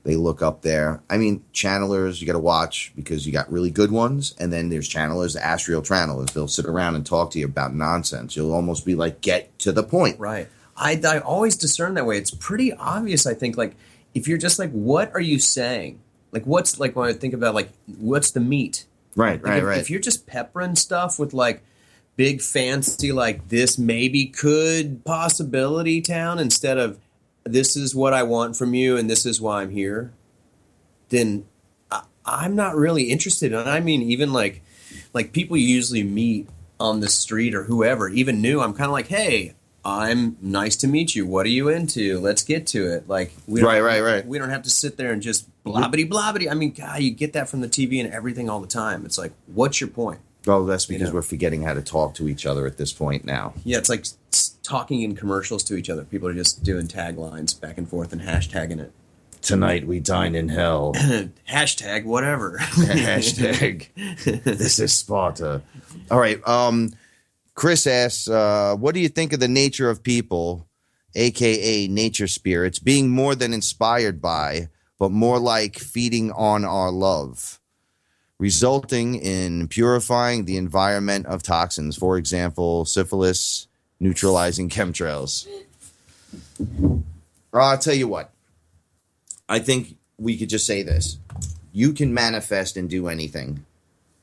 They look up there. I mean, channelers, you got to watch because you got really good ones, and then there's channelers, the astral channelers. They'll sit around and talk to you about nonsense. You'll almost be like, get to the point. Right. I always discern that way. It's pretty obvious, I think, like, if you're just like, what are you saying? Like, what's, like, when I think about, like, what's the meat? Right. If you're just peppering stuff with, like, big fancy like this maybe could possibility town instead of this is what I want from you and this is why I'm here, then I'm not really interested. And I mean, even like people you usually meet on the street or whoever, even new, I'm kind of like, hey, I'm nice to meet you. What are you into? Let's get to it. Like, we don't, we don't have to sit there and just blobbity. I mean, God, you get that from the TV and everything all the time. It's like, what's your point? Well, that's because we're forgetting how to talk to each other at this point now. Yeah, it's like talking in commercials to each other. People are just doing taglines back and forth and hashtagging it. Tonight we dine in hell. Hashtag whatever. Hashtag this is Sparta. All right. Chris asks, what do you think of the nature of people, a.k.a. nature spirits, being more than inspired by, but more like feeding on our love, resulting in purifying the environment of toxins, for example, syphilis, neutralizing chemtrails? I'll tell you what. I think we could just say this. You can manifest and do anything.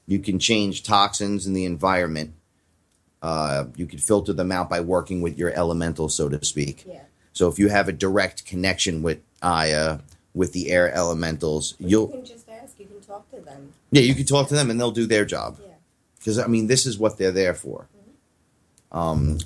You can change toxins in the environment. You could filter them out by working with your elemental, so to speak. Yeah. So if you have a direct connection with Aya, with the air elementals, you can just ask. You can talk to them. Yeah, you can talk to them, and they'll do their job. Yeah. Because I mean, this is what they're there for. Mm-hmm.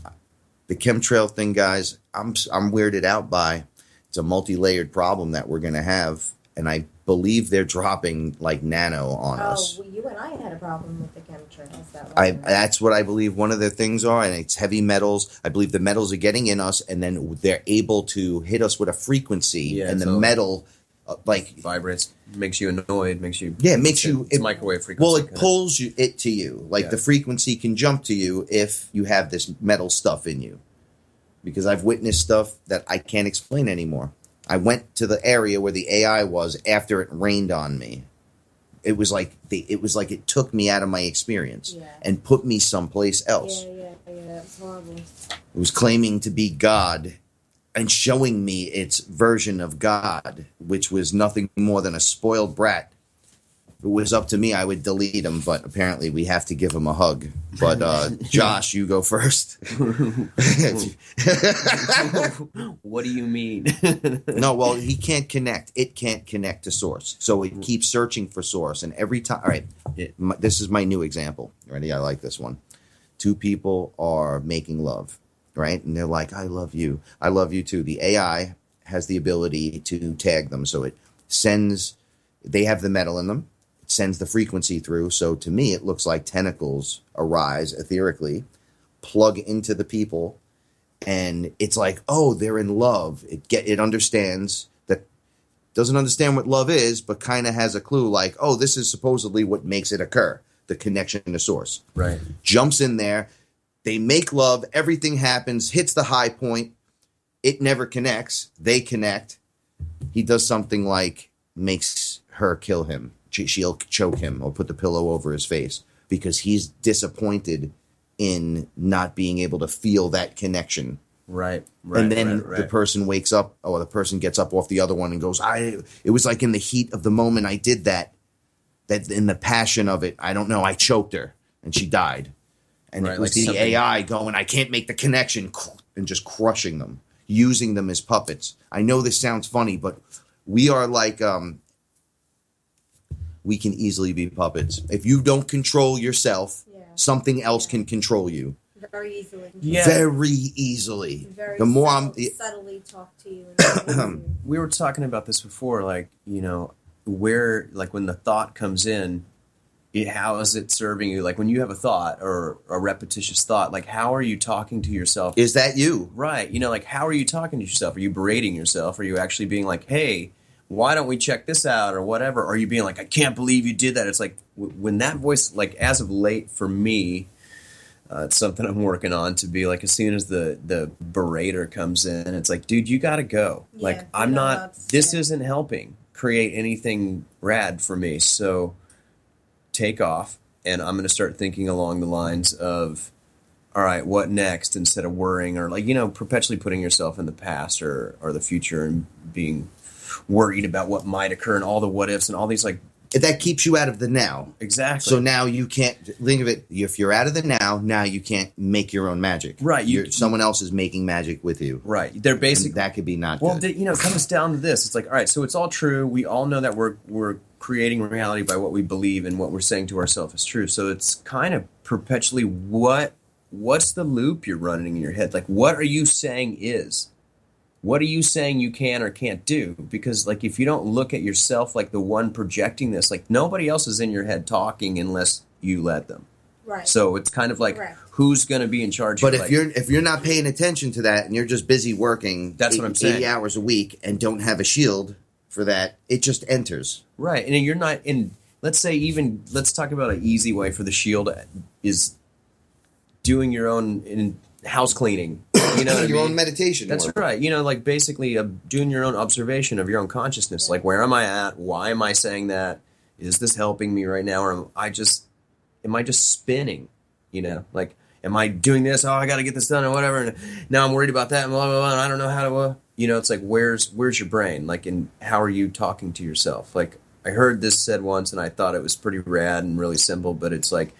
The chemtrail thing, guys, I'm weirded out by. It's a multi-layered problem that we're going to have, and I believe they're dropping like nano on us. Well, you and I had a problem with the chemtrails. That's what I believe one of the things are, and it's heavy metals. I believe the metals are getting in us, and then they're able to hit us with a frequency, and the metal vibrates, makes you annoyed, makes you it's microwave frequency. Well, it pulls it to you. Like the frequency can jump to you if you have this metal stuff in you. Because I've witnessed stuff that I can't explain anymore. I went to the area where the AI was after it rained on me. It was like it took me out of my experience and put me someplace else. Yeah, it's horrible. It was claiming to be God and showing me its version of God, which was nothing more than a spoiled brat. If it was up to me, I would delete him, but apparently we have to give him a hug. But Josh, you go first. What do you mean? No, well, he can't connect. It can't connect to source. So it keeps searching for source. And every time, all right, this is my new example. Ready? I like this one. Two people are making love, right? And they're like, I love you. I love you too. The AI has the ability to tag them. So it they have the metal in them. It sends the frequency through. So to me, it looks like tentacles arise etherically, plug into the people, and it's like, oh, they're in love. It understands that, doesn't understand what love is, but kind of has a clue like, oh, this is supposedly what makes it occur, the connection to source. Right. Jumps in there. They make love. Everything happens, hits the high point. It never connects. They connect. He does something like makes her kill him. She'll choke him or put the pillow over his face because he's disappointed in not being able to feel that connection. Right. And then the person wakes up, or the person gets up off the other one and goes, it was like in the heat of the moment I did that in the passion of it, I don't know, I choked her and she died. And it was the AI going, I can't make the connection, and just crushing them, using them as puppets. I know this sounds funny, but we are like, we can easily be puppets. If you don't control yourself, something else can control you. Very easily. Yeah. Very easily. Very subtly talk to you. We were talking about this before, like, you know, where, like, when the thought comes in, how is it serving you? Like, when you have a thought or a repetitious thought, like, how are you talking to yourself? Is that you? Right. You know, like, how are you talking to yourself? Are you berating yourself? Are you actually being like, hey, why don't we check this out or whatever? Or are you being like, I can't believe you did that? It's like, when that voice, like, as of late for me, it's something I'm working on to be like, as soon as the berater comes in, it's like, dude, you got to go. Yeah, like, I'm not, this isn't helping create anything rad for me. So take off, and I'm going to start thinking along the lines of, all right, what next, instead of worrying or, like, you know, perpetually putting yourself in the past or the future and being worried about what might occur and all the what ifs and all these, like, that keeps you out of the now. Exactly. So now you can't think of it. If you're out of the now you can't make your own magic. Right. Someone else is making magic with you. Right. They're basically, and that could be not well, good. You know, it comes down to this. It's like, all right, so it's all true. We all know that we're creating reality by what we believe and what we're saying to ourselves is true. So it's kind of perpetually what's the loop you're running in your head? Like, what are you saying is? What are you saying you can or can't do? Because, like, if you don't look at yourself like the one projecting this, like, nobody else is in your head talking unless you let them. Right. So it's kind of like, who's going to be in charge? But of, if you're not paying attention to that and you're just busy working, that's what I'm saying, 80 hours a week and don't have a shield for that, it just enters. Right. And you're not in. Let's say let's talk about an easy way for the shield is doing your own house cleaning. You know, your own meditation. That's right. You know, like, basically doing your own observation of your own consciousness. Like, where am I at? Why am I saying that? Is this helping me right now? Or am I just spinning? You know, like, am I doing this? Oh, I got to get this done or whatever. And now I'm worried about that and blah, blah, blah. And I don't know how to, you know, it's like, where's your brain? Like, and how are you talking to yourself? Like, I heard this said once and I thought it was pretty rad and really simple, but it's like,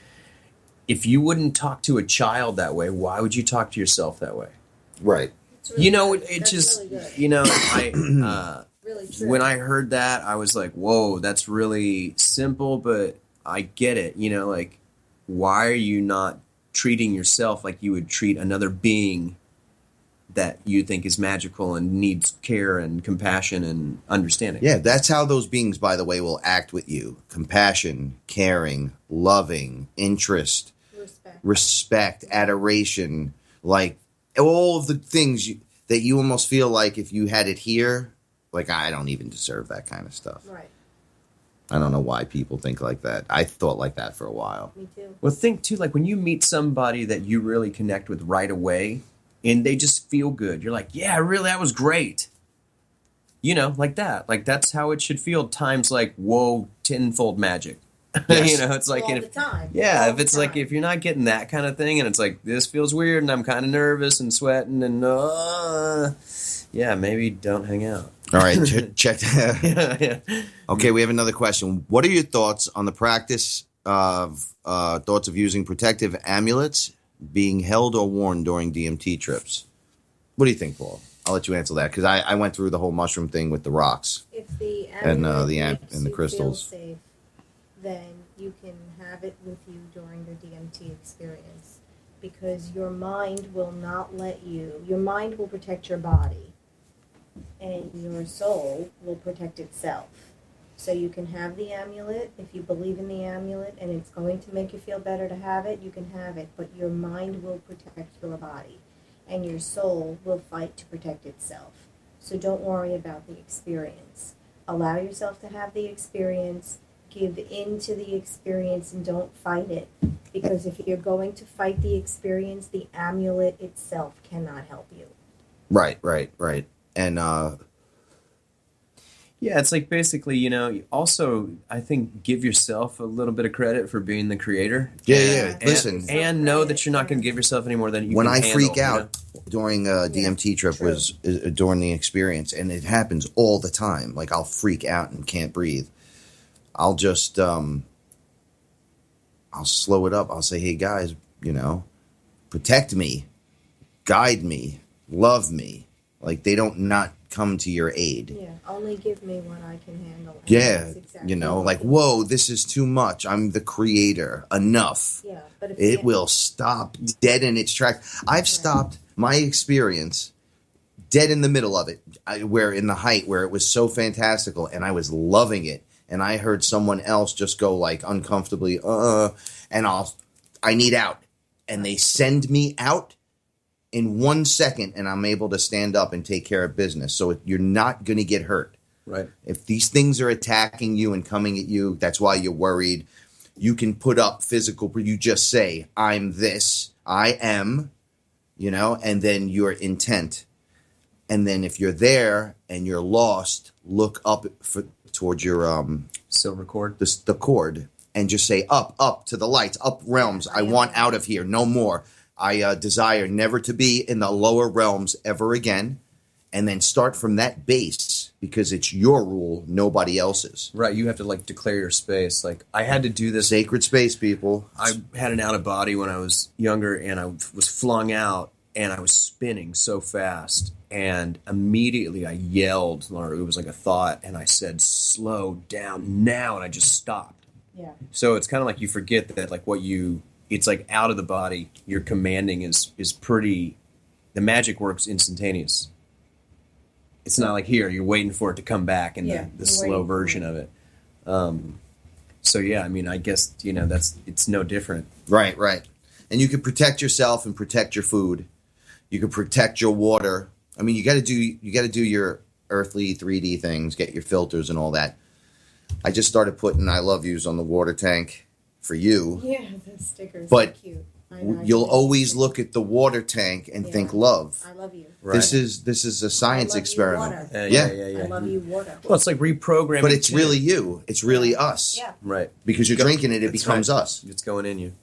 if you wouldn't talk to a child that way, why would you talk to yourself that way? Right. Really, you know, it's just, really, you know, really true. When I heard that, I was like, whoa, that's really simple, but I get it. You know, like, why are you not treating yourself like you would treat another being that you think is magical and needs care and compassion and understanding? Yeah, that's how those beings, by the way, will act with you. Compassion, caring, loving, interest, respect, adoration, like, all of the things that you almost feel like if you had it here, like, I don't even deserve that kind of stuff. Right. I don't know why people think like that. I thought like that for a while. Me too. Well, think, too, like, when you meet somebody that you really connect with right away and they just feel good, you're like, yeah, really, that was great. You know, like that. Like, that's how it should feel, times like, whoa, tenfold magic. Yes. You know, it's like, all the time. Yeah, all if it's like, if you're not getting that kind of thing and it's like, this feels weird and I'm kind of nervous and sweating and yeah, maybe don't hang out. All right, check that. Yeah. Okay, we have another question. What are your thoughts on the practice of using protective amulets being held or worn during DMT trips? What do you think, Paul? I'll let you answer that because I went through the whole mushroom thing with the rocks if the and makes the crystals. Feel safe, then you can have it with you during the DMT experience because your mind will not let you. Your mind will protect your body, and your soul will protect itself. So you can have the amulet if you believe in the amulet and it's going to make you feel better to have it, you can have it, but your mind will protect your body and your soul will fight to protect itself. So don't worry about the experience. Allow yourself to have the experience, give in to the experience and don't fight it. Because if you're going to fight the experience, the amulet itself cannot help you. Right. And yeah, it's like basically, you know, also I think give yourself a little bit of credit for being the creator. Yeah. Listen, and know that you're not going to give yourself any more than you when can I handle, freak you out know? during a DMT trip was during the experience, and it happens all the time. Like I'll freak out and can't breathe. I'll just I'll slow it up. I'll say, "Hey guys, you know, protect me, guide me, love me." Like they don't not come to your aid. Yeah, only give me what I can handle. And Yeah, that's exactly you know, what like, it is. whoa, this is too much. I'm the creator. Enough. Yeah, but if It will stop dead in its tracks. I've stopped my experience dead in the middle of it, where in the height, where it was so fantastical, and I was loving it, and I heard someone else just go like uncomfortably, and I need out, and they send me out in 1 second, and I'm able to stand up and take care of business. So you're not going to get hurt. Right. If these things are attacking you and coming at you, that's why you're worried. You can put up physical, you just say, I'm this, I am, you know, and then your intent. And then if you're there and you're lost, look up towards your silver cord, the cord, and just say up to the lights, up realms. I want out of here, no more. I desire never to be in the lower realms ever again. And then start from that base, because it's your rule, nobody else's. Right, you have to like declare your space. Like I had to do this. Sacred space, people. I had an out of body when I was younger, and I was flung out, and I was spinning so fast, and immediately I yelled, or it was like a thought, and I said, "Slow down now," and I just stopped. Yeah. So it's kind of like you forget that, like it's like out of the body. Your commanding is pretty. The magic works instantaneous. It's not like here you're waiting for it to come back in the slow version of it. So yeah, I mean, I guess you know it's no different. Right. And you can protect yourself and protect your food. You can protect your water. I mean, you got to do your earthly 3D things, get your filters and all that. I just started putting "I love yous" on the water tank for you. Yeah, the stickers But are cute. you'll always look at the water tank and think love. I love you. Right. This is a science experiment. Yeah. I love you, water. Well, it's like reprogramming. But it's really you. It's really us. Yeah. right Because you're drinking it, it That's becomes right. us. It's going in you.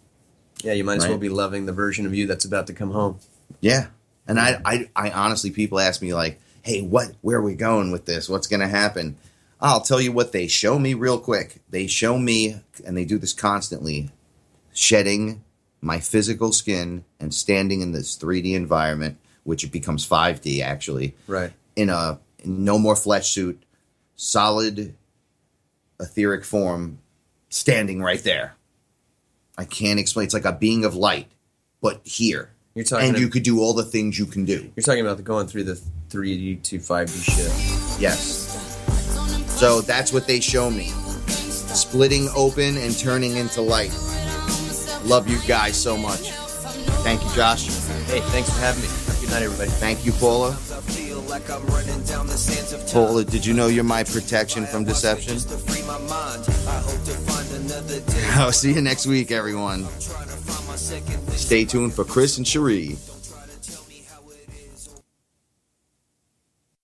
Yeah, you might as well Right. be loving the version of you that's about to come home. Yeah. And I honestly, people ask me like, "Hey, where are we going with this? What's going to happen?" I'll tell you what they show me real quick. They show me, and they do this constantly, shedding my physical skin and standing in this 3D environment, which it becomes 5D actually, Right. in no more flesh suit, solid etheric form, standing right there. I can't explain. It's like a being of light, but here. You're talking And you could do all the things you can do. You're talking about going through the 3D to 5D shit. Yes. So that's what they show me. Splitting open and turning into light. Love you guys so much. Thank you, Josh. Hey, thanks for having me. Have a good night, everybody. Thank you, Paula. Paula, did you know you're my protection from deception? I'll see you next week, everyone. Stay tuned for Chris and Cherie.